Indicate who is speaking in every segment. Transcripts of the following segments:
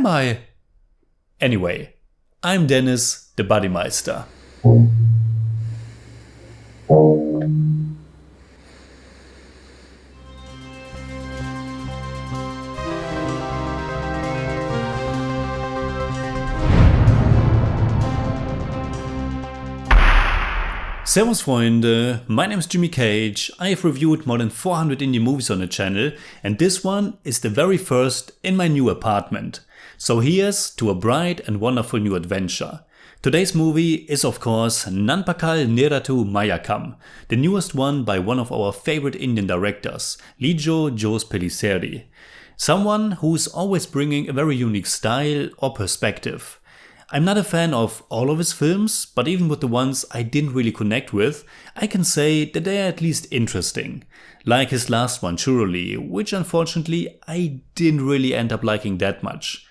Speaker 1: am I? Anyway, I'm Dennis, the Bodymeister. Servus Freunde, my name is Jimmy Cage. I have reviewed more than 400 indie movies on the channel, and this one is the very first in my new apartment. So here's to a bright and wonderful new adventure. Today's movie is of course Nanpakal Nerathu Mayakkam, the newest one by one of our favorite Indian directors, Lijo Jose Pellisserys. Someone who's always bringing a very unique style or perspective. I'm not a fan of all of his films, but even with the ones I didn't really connect with, I can say that they are at least interesting. Like his last one, Surely, which unfortunately I didn't really end up liking that much.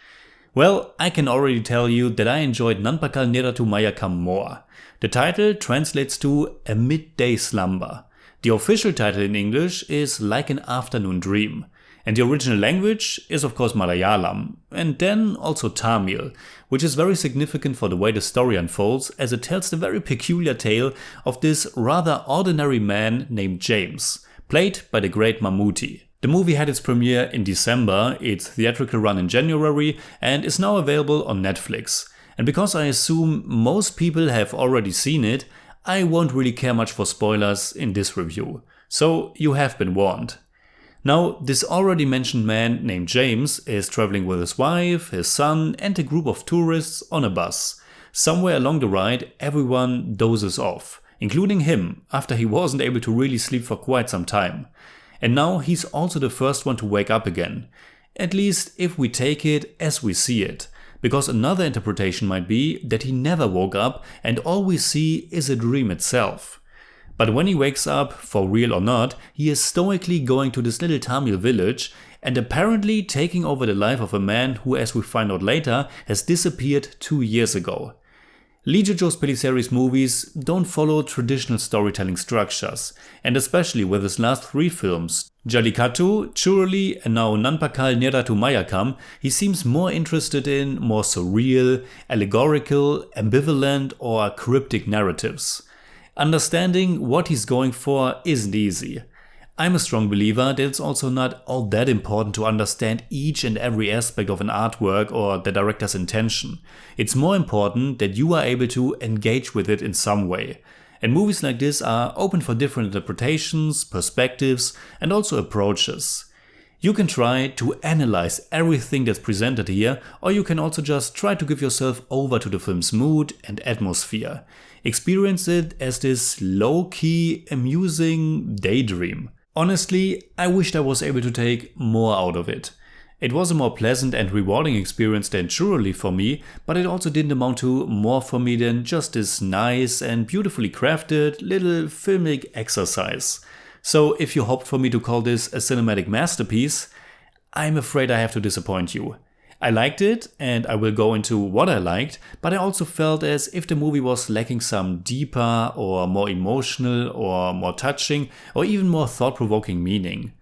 Speaker 1: Well, I can already tell you that I enjoyed Nanpakal Nerathu Mayakkam more. The title translates to A Midday Slumber. The official title in English is Like an Afternoon Dream. And the original language is of course Malayalam, and then also Tamil, which is very significant for the way the story unfolds, as it tells the very peculiar tale of this rather ordinary man named James, played by the great Mammootty. The movie had its premiere in December, its theatrical run in January, and is now available on Netflix. And because I assume most people have already seen it, I won't really care much for spoilers in this review. So you have been warned. Now, this already mentioned man named James is traveling with his wife, his son and a group of tourists on a bus. Somewhere along the ride, everyone dozes off, including him, after he wasn't able to really sleep for quite some time. And now he's also the first one to wake up again. At least if we take it as we see it. Because another interpretation might be that he never woke up and all we see is a dream itself. But when he wakes up, for real or not, he is stoically going to this little Tamil village and apparently taking over the life of a man who, as we find out later, has disappeared 2 years ago. Lijo Jose Pellisserys movies don't follow traditional storytelling structures, and especially with his last 3 films, Jallikattu, Surely and now Nanpakal Nerathu Mayakkam, he seems more interested in more surreal, allegorical, ambivalent or cryptic narratives. Understanding what he's going for isn't easy. I'm a strong believer that it's also not all that important to understand each and every aspect of an artwork or the director's intention. It's more important that you are able to engage with it in some way. And movies like this are open for different interpretations, perspectives and also approaches. You can try to analyze everything that's presented here, or you can also just try to give yourself over to the film's mood and atmosphere. Experience it as this low-key, amusing daydream. Honestly, I wished I was able to take more out of it. It was a more pleasant and rewarding experience than Surely for me, but it also didn't amount to more for me than just this nice and beautifully crafted little filmic exercise. So if you hoped for me to call this a cinematic masterpiece, I'm afraid I have to disappoint you. I liked it and I will go into what I liked, but I also felt as if the movie was lacking some deeper or more emotional or more touching or even more thought-provoking meaning.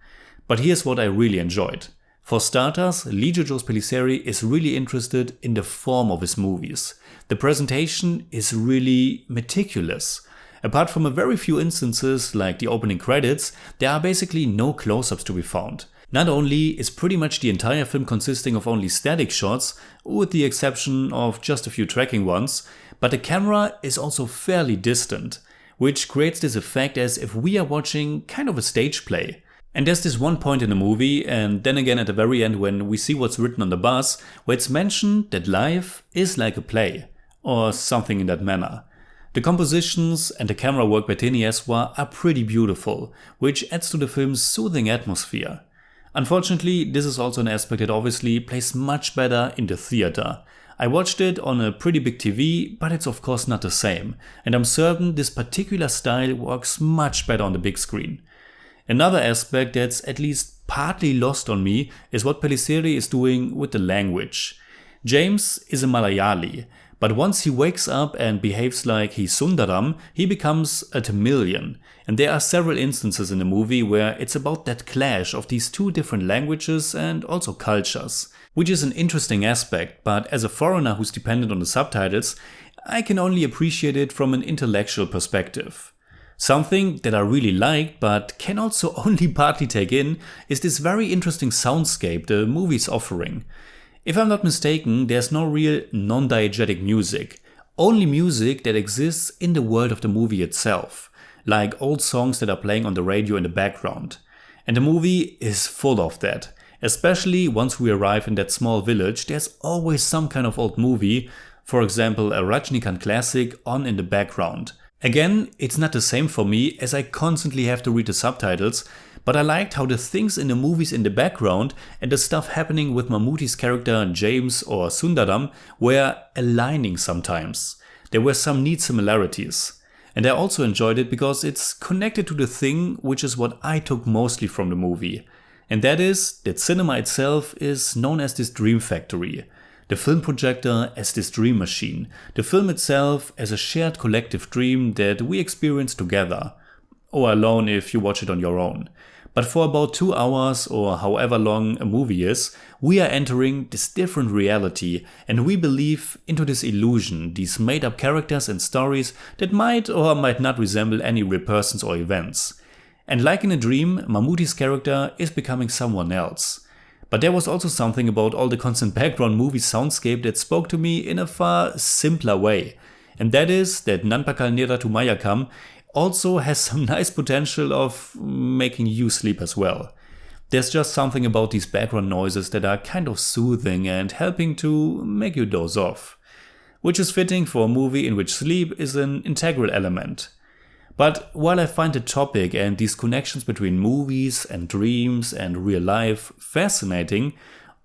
Speaker 1: But here's what I really enjoyed. For starters, Lijo Jose Pellisserys is really interested in the form of his movies. The presentation is really meticulous. Apart from a very few instances like the opening credits, there are basically no close-ups to be found. Not only is pretty much the entire film consisting of only static shots, with the exception of just a few tracking ones, but the camera is also fairly distant, which creates this effect as if we are watching kind of a stage play. And there's this one point in the movie, and then again at the very end when we see what's written on the bus, where it's mentioned that life is like a play, or something in that manner. The compositions and the camera work by Tini Eswar are pretty beautiful, which adds to the film's soothing atmosphere. Unfortunately, this is also an aspect that obviously plays much better in the theater. I watched it on a pretty big TV, but it's of course not the same, and I'm certain this particular style works much better on the big screen. Another aspect that's at least partly lost on me is what Pellissery is doing with the language. James is a Malayali, but once he wakes up and behaves like he's Sundaram, he becomes a Tamilian. And there are several instances in the movie where it's about that clash of these two different languages and also cultures. which is an interesting aspect, but as a foreigner who's dependent on the subtitles, I can only appreciate it from an intellectual perspective. Something that I really liked but can also only partly take in is this very interesting soundscape the movie's offering. If I'm not mistaken, there's no real non-diegetic music, only music that exists in the world of the movie itself, like old songs that are playing on the radio in the background. And the movie is full of that. Especially once we arrive in that small village, there's always some kind of old movie, for example a Rajnikant classic, on in the background. Again, it's not the same for me as I constantly have to read the subtitles, but I liked how the things in the movies in the background and the stuff happening with Mammootty's character James or Sundaram were aligning sometimes. There were some neat similarities. And I also enjoyed it because it's connected to the thing which is what I took mostly from the movie. And that is that cinema itself is known as this dream factory. The film projector as this dream machine. The film itself as a shared collective dream that we experience together. Or alone if you watch it on your own. But for about 2 hours or however long a movie is, we are entering this different reality and we believe into this illusion, these made up characters and stories that might or might not resemble any real persons or events. And like in a dream, Mammootty's character is becoming someone else. But there was also something about all the constant background movie soundscape that spoke to me in a far simpler way. And that is that Nanpakal Nerathu Mayakkam also has some nice potential of making you sleep as well. There's just something about these background noises that are kind of soothing and helping to make you doze off. Which is fitting for a movie in which sleep is an integral element. But while I find the topic and these connections between movies and dreams and real life fascinating,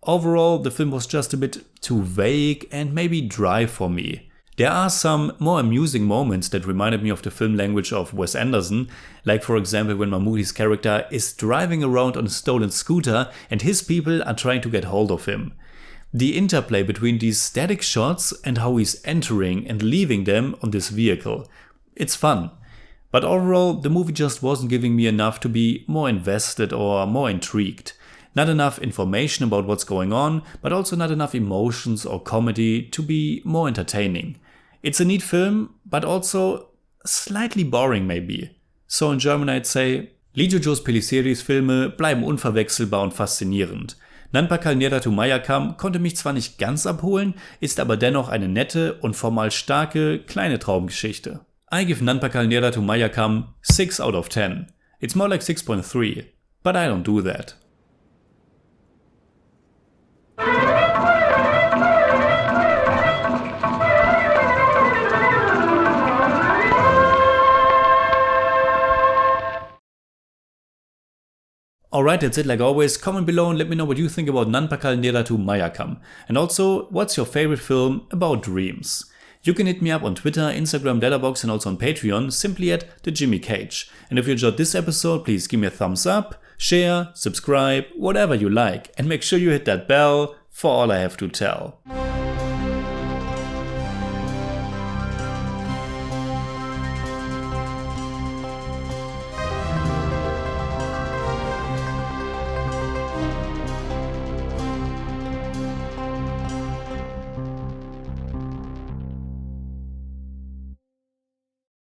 Speaker 1: overall the film was just a bit too vague and maybe dry for me. There are some more amusing moments that reminded me of the film language of Wes Anderson, like for example when Mammootty's character is driving around on a stolen scooter and his people are trying to get hold of him. The interplay between these static shots and how he's entering and leaving them on this vehicle. It's fun. But overall, the movie just wasn't giving me enough to be more invested or more intrigued. Not enough information about what's going on, but also not enough emotions or comedy to be more entertaining. It's a neat film, but also slightly boring maybe. So in German I'd say, Lijo Jose Pellisserys Filme bleiben unverwechselbar und faszinierend. Nanpakal Nerathu Mayakkam konnte mich zwar nicht ganz abholen, ist aber dennoch eine nette und formal starke, kleine Traumgeschichte. I give Nanpakal Nerathu Mayakkam 6 out of 10. It's more like 6.3, but I don't do that. Alright, that's it like always. Comment below and let me know what you think about Nanpakal Nerathu Mayakkam. And also, what's your favorite film about dreams? You can hit me up on Twitter, Instagram, Letterboxd and also on Patreon, simply at TheJimmyCage. And if you enjoyed this episode, please give me a thumbs up, share, subscribe, whatever you like. And make sure you hit that bell for all I have to tell.